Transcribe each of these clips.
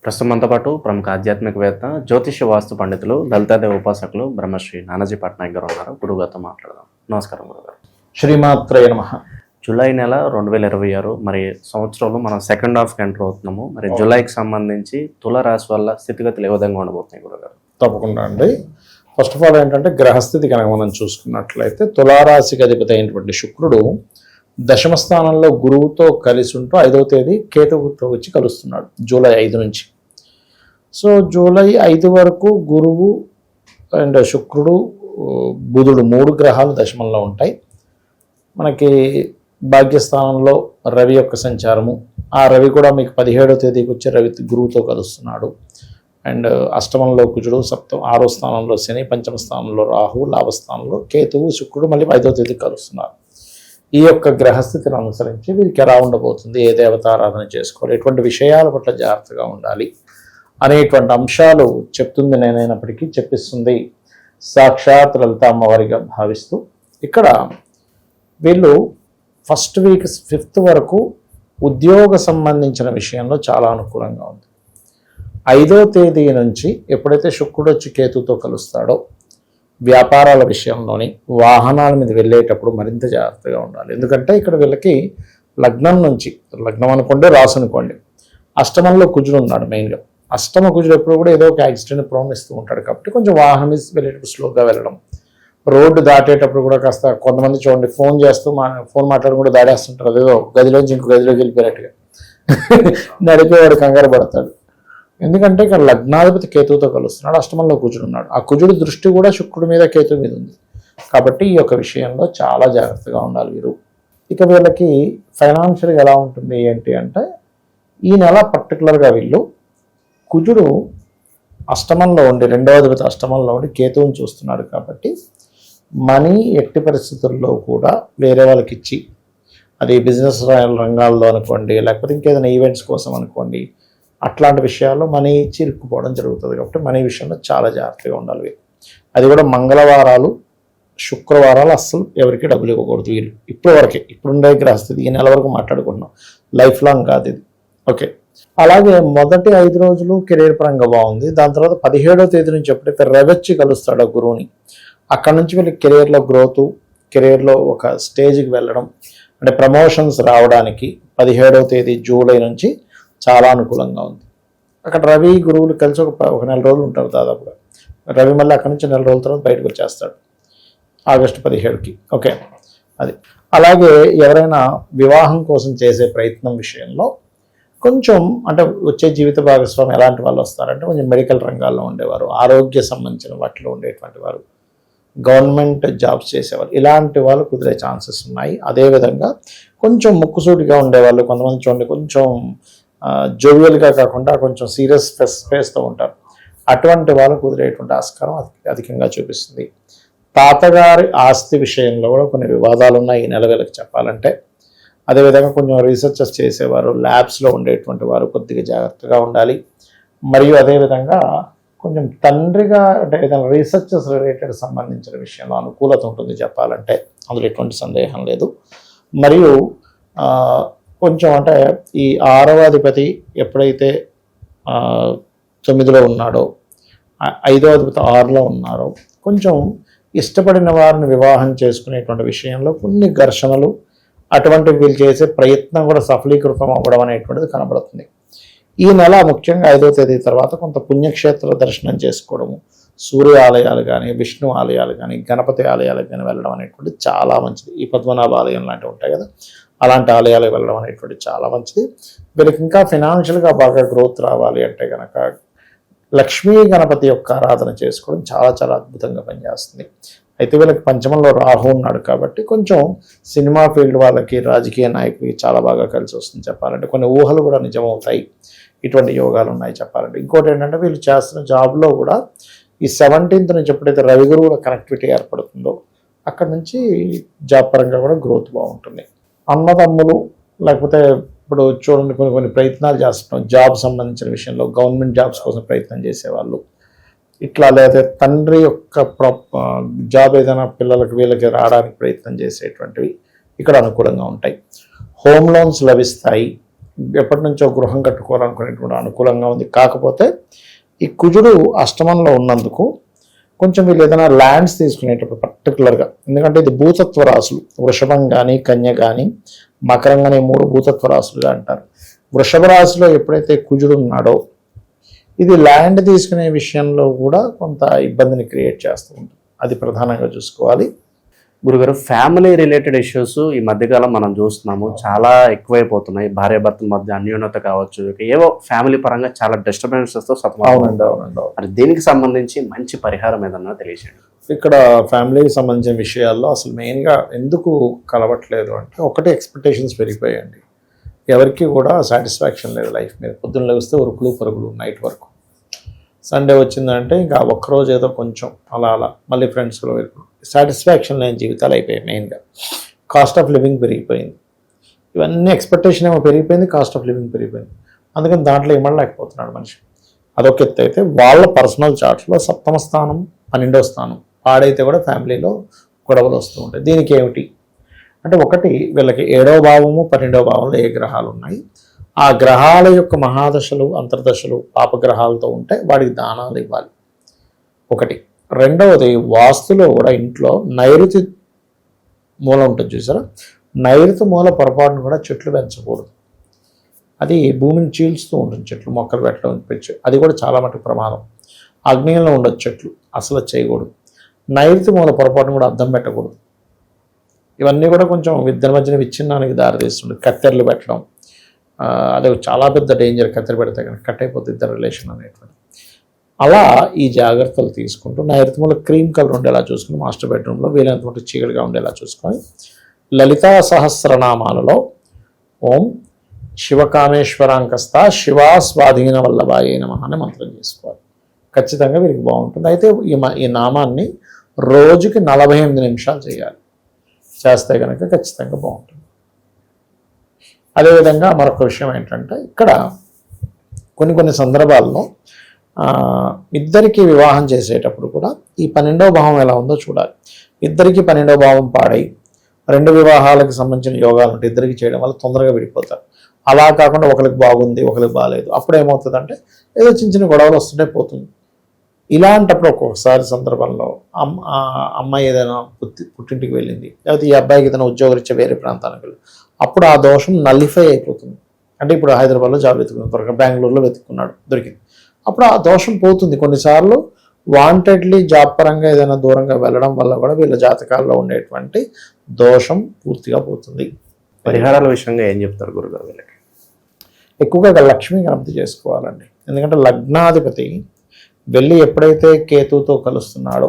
ప్రస్తుతం మనతో పాటు ప్రముఖ ఆధ్యాత్మికవేత్త, జ్యోతిష్య వాస్తు పండితులు, లలితాదేవి ఉపాసకులు బ్రహ్మశ్రీ నానాజీ పట్నాయక్ గారు ఉన్నారు. గురుగారితో మాట్లాడదాం. నమస్కారం గురుగారు. శ్రీమాత్రేయ నమః. జూలై నెల 2026 మరి సంవత్సరంలో మనం సెకండ్ హాఫ్కి ఎంటర్ అవుతున్నాము. మరి జూలైకి సంబంధించి తుల రాశి వల్ల స్థితిగతులు ఏ విధంగా ఉండబోతున్నాయి గురుగారు? తప్పకుండా అండి. ఫస్ట్ ఆఫ్ ఆల్ ఏంటంటే గ్రహస్థితి కనుక మనం చూసుకున్నట్లయితే తులారాశికి అధిపతి అయినటువంటి శుక్రుడు దశమ స్థానంలో గురువుతో కలిసి ఉంటూ 5వ తేదీ కేతువుతో వచ్చి కలుస్తున్నాడు జూలై 5 నుంచి. సో జూలై 5 వరకు గురువు అండ్ శుక్రుడు బుధుడు 3 గ్రహాలు దశమంలో ఉంటాయి. మనకి భాగ్యస్థానంలో రవి యొక్క సంచారము, ఆ రవి కూడా మీకు 17వ తేదీకి వచ్చి రవి గురువుతో కలుస్తున్నాడు. అండ్ అష్టమంలో కుజుడు, 6వ స్థానంలో శని, పంచమ స్థానంలో రాహు, లాభస్థానంలో కేతువు, శుక్రుడు మళ్ళీ 5వ తేదీకి కలుస్తున్నారు. ఈ యొక్క గ్రహస్థితిని అనుసరించి వీరికి ఎలా ఉండబోతుంది, ఏ దేవతారాధన చేసుకోవాలి, ఎటువంటి విషయాల పట్ల జాగ్రత్తగా ఉండాలి అనేటువంటి అంశాలు చెప్తుంది నేనైనప్పటికీ చెప్పిస్తుంది సాక్షాత్ లలిత అమ్మవారిగా భావిస్తూ, ఇక్కడ వీళ్ళు ఫస్ట్ వీక్ 5th వరకు ఉద్యోగ సంబంధించిన విషయంలో చాలా అనుకూలంగా ఉంది. 5వ తేదీ నుంచి ఎప్పుడైతే శుక్రుడు వచ్చి కేతుతో కలుస్తాడో వ్యాపారాల విషయంలోని వాహనాల మీద వెళ్ళేటప్పుడు మరింత జాగ్రత్తగా ఉండాలి. ఎందుకంటే ఇక్కడ వీళ్ళకి లగ్నం అనుకోండి, రాసు అనుకోండి, అష్టమంలో కుజుడు ఉన్నాడు. మెయిన్గా అష్టమ కుజుడు ఎప్పుడు కూడా ఏదో ఒక యాక్సిడెంట్ ప్రోమిస్తూ ఉంటాడు. కాబట్టి కొంచెం వాహనం మీద వెళ్ళేటప్పుడు స్లోగా వెళ్ళడం, రోడ్డు దాటేటప్పుడు కూడా కాస్త కొంతమంది చూడండి ఫోన్ చేస్తూ ఫోన్ మాట్లాడుకుంటూ దాడేస్తుంటారు. అదేదో గదిలోంచి ఇంకో గదిలోకి వెళ్ళిపోయినట్టుగా నడిపేవాడు కంగారు పడతాడు. ఎందుకంటే ఇక్కడ లగ్నాధిపతి కేతువుతో కలుస్తున్నాడు, అష్టమంలో కుజుడు ఉన్నాడు. ఆ కుజుడు దృష్టి కూడా శుక్రుడి మీద కేతువు మీద ఉంది. కాబట్టి ఈ యొక్క విషయంలో చాలా జాగ్రత్తగా ఉండాలి వీరు. ఇక వీళ్ళకి ఫైనాన్షియల్గా ఎలా ఉంటుంది ఏంటి అంటే, ఈ నెల పర్టికులర్గా వీళ్ళు కుజుడు అష్టమంలో ఉండి, 2వ అధిపతి అష్టమంలో ఉండి కేతువుని చూస్తున్నాడు. కాబట్టి మనీ ఎట్టి పరిస్థితుల్లో కూడా వేరే వాళ్ళకి ఇచ్చి, అది బిజినెస్ రంగాల్లో అనుకోండి, లేకపోతే ఇంకేదైనా ఈవెంట్స్ కోసం అనుకోండి, అట్లాంటి విషయాల్లో మనీ ఇచ్చి ఇరుక్కుపోవడం జరుగుతుంది. కాబట్టి మనీ విషయంలో చాలా జాగ్రత్తగా ఉండాలి. అది కూడా మంగళవారాలు, శుక్రవారాలు అస్సలు ఎవరికి డబ్బులు ఇవ్వకూడదు వీళ్ళు. ఇప్పుడుండే గ్రహస్థితి ఈ నెల వరకు మాట్లాడుకుంటున్నాం, లైఫ్ లాంగ్ కాదు ఇది. ఓకే. అలాగే మొదటి 5 రోజులు కెరీర్ పరంగా బాగుంది. దాని తర్వాత 17వ తేదీ నుంచి ఎప్పుడైతే రవెచ్చి కలుస్తాడో గురువుని, అక్కడ నుంచి వీళ్ళకి కెరీర్లో గ్రోత్, కెరీర్లో ఒక స్టేజ్కి వెళ్ళడం, అంటే ప్రమోషన్స్ రావడానికి 17వ తేదీ జూలై నుంచి చాలా అనుకూలంగా ఉంది. అక్కడ రవి గురువులు కలిసి ఒక నెల రోజులు ఉంటారు దాదాపుగా. రవి మళ్ళీ అక్కడ నుంచి నెల రోజుల తర్వాత బయటకు వచ్చేస్తాడు ఆగస్టు 17కి. ఓకే. అది అలాగే ఎవరైనా వివాహం కోసం చేసే ప్రయత్నం విషయంలో కొంచెం, అంటే వచ్చే జీవిత భాగస్వామి ఎలాంటి వాళ్ళు వస్తారంటే కొంచెం మెడికల్ రంగాల్లో ఉండేవారు, ఆరోగ్య సంబంధించిన వాటిలో ఉండేటువంటి వారు, గవర్నమెంట్ జాబ్స్ చేసేవారు, ఇలాంటి వాళ్ళు కుదిరే ఛాన్సెస్ ఉన్నాయి. అదేవిధంగా కొంచెం ముక్కుసూటిగా ఉండేవాళ్ళు, కొంతమంది చూడండి కొంచెం జోవియల్గా కాకుండా కొంచెం సీరియస్ ఫేస్తో ఉంటారు. అటువంటి వాళ్ళు కుదిరేటువంటి ఆస్కారం అధికంగా చూపిస్తుంది. తాతగారి ఆస్తి విషయంలో కూడా కొన్ని వివాదాలు ఉన్నాయి ఈ నెల వేళకి చెప్పాలంటే. అదేవిధంగా కొంచెం రీసెర్చర్స్ చేసేవారు, ల్యాబ్స్లో ఉండేటువంటి వారు కొద్దిగా జాగ్రత్తగా ఉండాలి. మరియు అదేవిధంగా కొంచెం తండ్రిగా అంటే ఏదైనా రీసెర్చర్స్ రిలేటెడ్ సంబంధించిన విషయంలో అనుకూలత ఉంటుంది చెప్పాలంటే, అందులో ఎటువంటి సందేహం లేదు. మరియు కొంచెం అంటే ఈ 6వ అధిపతి ఎప్పుడైతే 9లో ఉన్నాడో, 5వ అధిపతి 6లో ఉన్నారో, కొంచెం ఇష్టపడిన వారిని వివాహం చేసుకునేటువంటి విషయంలో కొన్ని ఘర్షణలు, అటువంటి వీళ్ళు చేసే ప్రయత్నం కూడా సఫలీకృతం అవ్వడం అనేటువంటిది కనబడుతుంది. ఈ నెల ముఖ్యంగా 5వ తేదీ తర్వాత కొంత పుణ్యక్షేత్ర దర్శనం చేసుకోవడము, సూర్య ఆలయాలు కానీ, విష్ణు ఆలయాలు కానీ, గణపతి ఆలయాలకు కానీ వెళ్ళడం అనేటువంటిది చాలా మంచిది. ఈ పద్మనాభ ఆలయం లాంటివి ఉంటాయి కదా, అలాంటి ఆలయాలకు వెళ్ళడం అనేటువంటిది చాలా మంచిది. వీళ్ళకి ఇంకా ఫైనాన్షియల్గా బాగా గ్రోత్ రావాలి అంటే కనుక లక్ష్మీ గణపతి యొక్క ఆరాధన చేసుకోవడం చాలా చాలా అద్భుతంగా పనిచేస్తుంది. అయితే వీళ్ళకి పంచమంలో రాహు ఉన్నాడు కాబట్టి కొంచెం సినిమా ఫీల్డ్ వాళ్ళకి, రాజకీయ నాయకులకి చాలా బాగా కలిసి వస్తుంది చెప్పాలంటే. కొన్ని ఊహలు కూడా నిజమవుతాయి, ఇటువంటి యోగాలు ఉన్నాయి చెప్పాలంటే. ఇంకోటి ఏంటంటే వీళ్ళు చేస్తున్న జాబ్లో కూడా ఈ 17th నుంచి ఎప్పుడైతే రవి గురువుల కనెక్టివిటీ ఏర్పడుతుందో అక్కడ నుంచి జాబ్ పరంగా కూడా గ్రోత్ బాగుంటుంది. అన్నదమ్ములు, లేకపోతే ఇప్పుడు చూడండి కొన్ని ప్రయత్నాలు చేస్తున్నాం జాబ్ సంబంధించిన విషయంలో, గవర్నమెంట్ జాబ్స్ కోసం ప్రయత్నం చేసేవాళ్ళు ఇట్లా, లేదా తండ్రి యొక్క జాబ్ ఏదైనా పిల్లలకి వీళ్ళకి రావడానికి ప్రయత్నం చేసేటువంటివి ఇక్కడ అనుకూలంగా ఉంటాయి. హోమ్ లోన్స్ లభిస్తాయి. ఎప్పటి నుంచో గృహం కట్టుకోవాలనుకునేటువంటి అనుకూలంగా ఉంది. కాకపోతే ఈ కుజుడు అష్టమంలో ఉన్నందుకు కొంచెం వీళ్ళు ఏదైనా ల్యాండ్స్ తీసుకునేటప్పుడు పర్టికులర్గా, ఎందుకంటే ఇది భూతత్వ రాశులు, వృషభం కానీ కన్య కానీ మకరం కానీ 3 భూతత్వ రాశులుగా అంటారు. వృషభ రాశిలో ఎప్పుడైతే కుజుడు ఉన్నాడో ఇది ల్యాండ్ తీసుకునే విషయంలో కూడా కొంత ఇబ్బందిని క్రియేట్ చేస్తూ ఉంటుంది. అది ప్రధానంగా చూసుకోవాలి. గురుగారు, ఫ్యామిలీ రిలేటెడ్ ఇష్యూస్ ఈ మధ్యకాలం మనం చూస్తున్నాము, చాలా ఎక్కువైపోతున్నాయి. భార్యాభర్తల మధ్య అన్యోన్యత కావచ్చు, ఇక ఏవో ఫ్యామిలీ పరంగా చాలా డిస్టర్బెన్సెస్తో అవునండి. మరి దీనికి సంబంధించి మంచి పరిహారం ఏదన్నా తెలియజేయండి. ఇక్కడ ఫ్యామిలీకి సంబంధించిన విషయాల్లో అసలు మెయిన్గా ఎందుకు కలవట్లేదు అంటే, ఒకటి ఎక్స్పెక్టేషన్స్ పెరిగిపోయాయండి. ఎవరికి కూడా సాటిస్ఫాక్షన్ లేదు లైఫ్ మీద. పొద్దున్న లేస్తే ఉరుకులు పరుగులు నైట్ వరకు. సండే వచ్చిందంటే ఇంకా ఒక్కరోజు ఏదో కొంచెం అలా మళ్ళీ ఫ్రెండ్స్లో సాటిస్ఫాక్షన్ లేని జీవితాలు అయిపోయాయి. మెయిన్గా కాస్ట్ ఆఫ్ లివింగ్ పెరిగిపోయింది. ఇవన్నీ ఎక్స్పెక్టేషన్ ఏమో పెరిగిపోయింది, కాస్ట్ ఆఫ్ లివింగ్ పెరిగిపోయింది. అందుకని దాంట్లో ఇమ్మడలేకపోతున్నాడు మనిషి. అదొక ఎత్తు అయితే, వాళ్ళ పర్సనల్ చార్ట్స్లో 7వ స్థానం 12వ స్థానం పాడైతే కూడా ఫ్యామిలీలో గొడవలు వస్తూ ఉంటాయి. దీనికి ఏమిటి అంటే, ఒకటి వీళ్ళకి 7వ భావము 12వ భావంలో ఏ గ్రహాలు ఉన్నాయి, ఆ గ్రహాల యొక్క మహాదశలు అంతర్దశలు పాపగ్రహాలతో ఉంటే వాడికి దానాలు ఇవ్వాలి ఒకటి. రెండవది, వాస్తులో కూడా ఇంట్లో నైరుతి మూల ఉంటుంది చూసారా, నైరుతి మూల పొరపాటును కూడా చెట్లు పెంచకూడదు. అది భూమిని చీల్చుతూ ఉంటుంది చెట్లు, మొక్కలు పెట్టడం పెంచు, అది కూడా చాలా మటుకు ప్రమాదం. ఆగ్నేయంలో ఉండొచ్చు చెట్లు, అసలు చేయకూడదు. నైరుతి మూల పొరపాటును కూడా అద్దం పెట్టకూడదు. ఇవన్నీ కూడా కొంచెం ఇద్దరి మధ్యన విచ్ఛిన్నానికి దారితీస్తుంది. కత్తెరలు పెట్టడం, అదే చాలా పెద్ద డేంజర్. కత్తెర పెడితే కనుక కట్ అయిపోతుంది ఇద్దరు రిలేషన్ అనేటువంటి. అలా ఈ జాగ్రత్తలు తీసుకుంటూ నైరుతి మూల క్రీమ్ కలర్ ఉండేలా చూసుకుని, మాస్టర్ బెడ్రూమ్లో వీలైనంత చీకటిగా ఉండేలా చూసుకొని, లలితా సహస్రనామాలలో ఓం శివకామేశ్వరాంకస్త శివా స్వాధీన వల్లభాయ నమః అనే మంత్రం చేసుకోవాలి. ఖచ్చితంగా వీరికి బాగుంటుంది. అయితే ఈ నామాన్ని రోజుకి 48 నిమిషాలు చేయాలి. చేస్తే కనుక ఖచ్చితంగా బాగుంటుంది. అదేవిధంగా మరొక విషయం ఏంటంటే, ఇక్కడ కొన్ని సందర్భాల్లో ఇద్దరికి వివాహం చేసేటప్పుడు కూడా ఈ 12వ భావం ఎలా ఉందో చూడాలి. ఇద్దరికి 12వ భావం పాడై 2 వివాహాలకు సంబంధించిన యోగాలు ఉంటే ఇద్దరికి చేయడం వల్ల తొందరగా విడిపోతారు. అలా కాకుండా ఒకరికి బాగుంది ఒకరికి బాగాలేదు, అప్పుడు ఏమవుతుందంటే ఏదో చిన్న గొడవలు వస్తుంటే పోతుంది. ఇలాంటప్పుడు ఒక్కొక్కసారి సందర్భంలో అమ్మాయి ఏదైనా పుట్టింటికి వెళ్ళింది, లేకపోతే ఈ అబ్బాయికి ఏదైనా ఉద్యోగరీత్యా వేరే ప్రాంతానికి వెళ్ళి, అప్పుడు ఆ దోషం నల్లిఫై అయిపోతుంది. అంటే ఇప్పుడు హైదరాబాద్లో జాబ్ వెతుకున్నాడు, త్వరగా బెంగళూరులో వెతుక్కున్నాడు, దొరికింది, అప్పుడు ఆ దోషం పోతుంది. కొన్నిసార్లు వాంటెడ్లీ జాబ్ పరంగా ఏదైనా దూరంగా వెళ్ళడం వల్ల కూడా వీళ్ళ జాతకాల్లో ఉండేటువంటి దోషం పూర్తిగా పోతుంది. పరిహారాల విషయంగా ఏం చెప్తారు గురుగారు వీళ్ళకి? ఎక్కువగా లక్ష్మీ గణపతి చేసుకోవాలండి. ఎందుకంటే లగ్నాధిపతి వెళ్ళి ఎప్పుడైతే కేతువుతో కలుస్తున్నాడో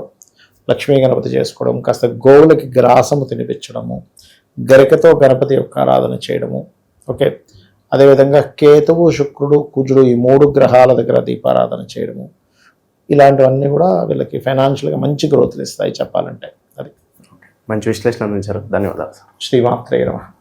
లక్ష్మీ గణపతి చేసుకోవడం, కాస్త గోవులకి గ్రాసము తినిపించడము, గరికతో గణపతి యొక్క ఆరాధన చేయడము. ఓకే, అదేవిధంగా కేతువు శుక్రుడు కుజుడు ఈ 3 గ్రహాల దగ్గర దీపారాధన చేయడము, ఇలాంటివన్నీ కూడా వీళ్ళకి ఫైనాన్షియల్గా మంచి గ్రోత్లు ఇస్తాయి చెప్పాలంటే. అది మంచి విశ్లేషణ అందించారు, ధన్యవాదాలు. శ్రీమాత్రే నమః.